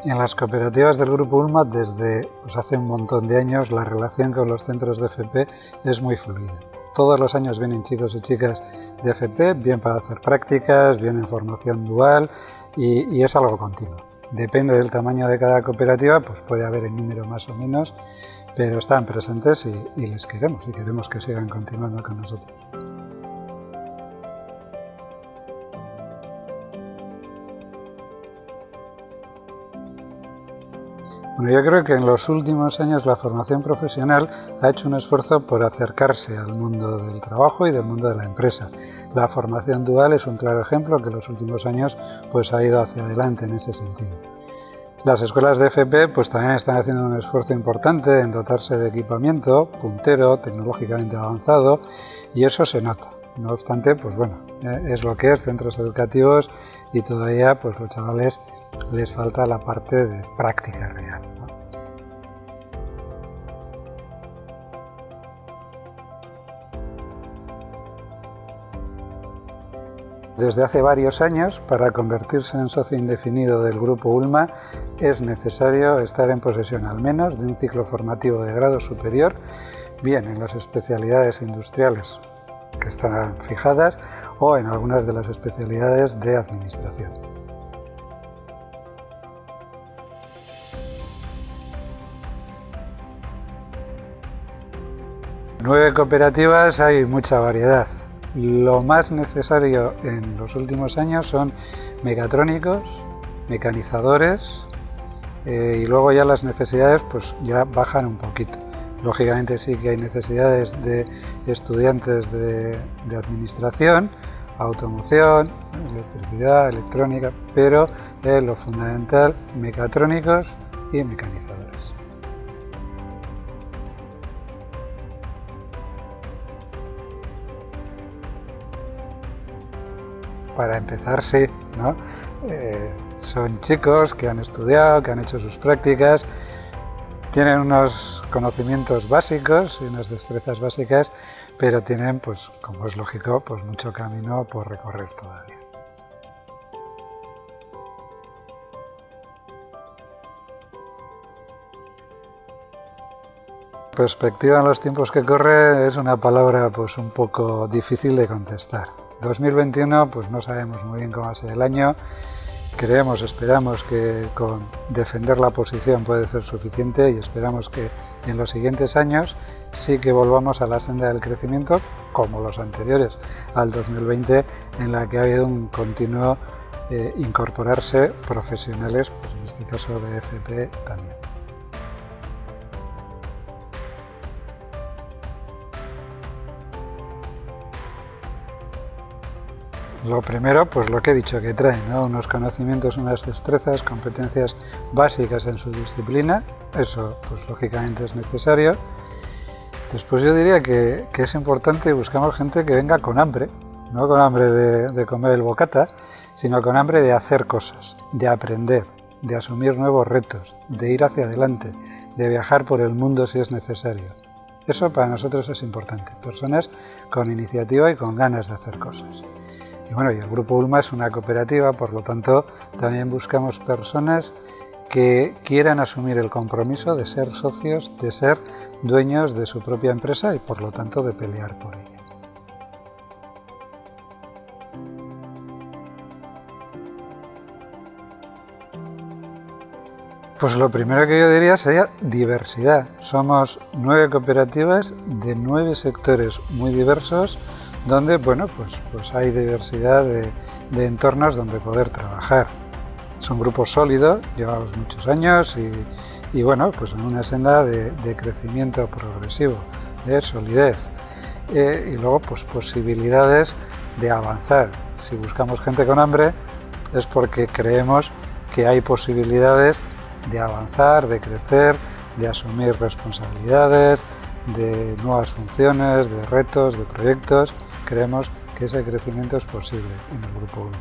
En las cooperativas del Grupo Ulma, desde hace un montón de años, la relación con los centros de FP es muy fluida. Todos los años vienen chicos y chicas de FP, bien para hacer prácticas, bien en formación dual, y es algo continuo. Depende del tamaño de cada cooperativa, pues puede haber en número más o menos, pero están presentes y les queremos, y queremos que sigan continuando con nosotros. Bueno, yo creo que en los últimos años la formación profesional ha hecho un esfuerzo por acercarse al mundo del trabajo y del mundo de la empresa. La formación dual es un claro ejemplo que en los últimos años pues, ha ido hacia adelante en ese sentido. Las escuelas de FP pues, también están haciendo un esfuerzo importante en dotarse de equipamiento puntero, tecnológicamente avanzado, y eso se nota. No obstante, pues bueno, es lo que es, centros educativos, y todavía pues los chavales les falta la parte de práctica real, ¿no? Desde hace varios años, para convertirse en socio indefinido del Grupo Ulma, es necesario estar en posesión al menos de un ciclo formativo de grado superior, bien en las especialidades industriales que están fijadas o en algunas de las especialidades de administración. En 9 cooperativas hay mucha variedad. Lo más necesario en los últimos años son mecatrónicos, mecanizadores, y luego ya las necesidades pues ya bajan un poquito. Lógicamente sí que hay necesidades de estudiantes de administración, automoción, electricidad, electrónica, pero lo fundamental, mecatrónicos y mecanizadores. Para empezar, sí, ¿no? Son chicos que han estudiado, que han hecho sus prácticas, tienen unos conocimientos básicos y unas destrezas básicas, pero tienen, pues, como es lógico, pues mucho camino por recorrer todavía. Perspectiva en los tiempos que corren es una palabra pues un poco difícil de contestar. 2021 pues no sabemos muy bien cómo va a ser el año. Creemos, esperamos que con defender la posición puede ser suficiente y esperamos que en los siguientes años sí que volvamos a la senda del crecimiento como los anteriores al 2020, en la que ha habido un continuo incorporarse profesionales, pues en este caso de FP también. Lo primero, pues lo que he dicho que traen, ¿no? Unos conocimientos, unas destrezas, competencias básicas en su disciplina, eso pues lógicamente es necesario. Después yo diría que es importante, buscamos gente que venga con hambre, no con hambre de comer el bocata, sino con hambre de hacer cosas, de aprender, de asumir nuevos retos, de ir hacia adelante, de viajar por el mundo si es necesario. Eso para nosotros es importante, personas con iniciativa y con ganas de hacer cosas. Y bueno, y el Grupo Ulma es una cooperativa, por lo tanto, también buscamos personas que quieran asumir el compromiso de ser socios, de ser dueños de su propia empresa y, por lo tanto, de pelear por ella. Pues lo primero que yo diría sería diversidad. Somos 9 cooperativas de 9 sectores muy diversos, donde bueno, pues hay diversidad de entornos donde poder trabajar. Es un grupo sólido, llevamos muchos años y bueno, pues en una senda de crecimiento progresivo, de solidez, y luego pues posibilidades de avanzar. Si buscamos gente con hambre es porque creemos que hay posibilidades de avanzar, de crecer, de asumir responsabilidades, de nuevas funciones, de retos, de proyectos. Creemos que ese crecimiento es posible en el Grupo Ulma.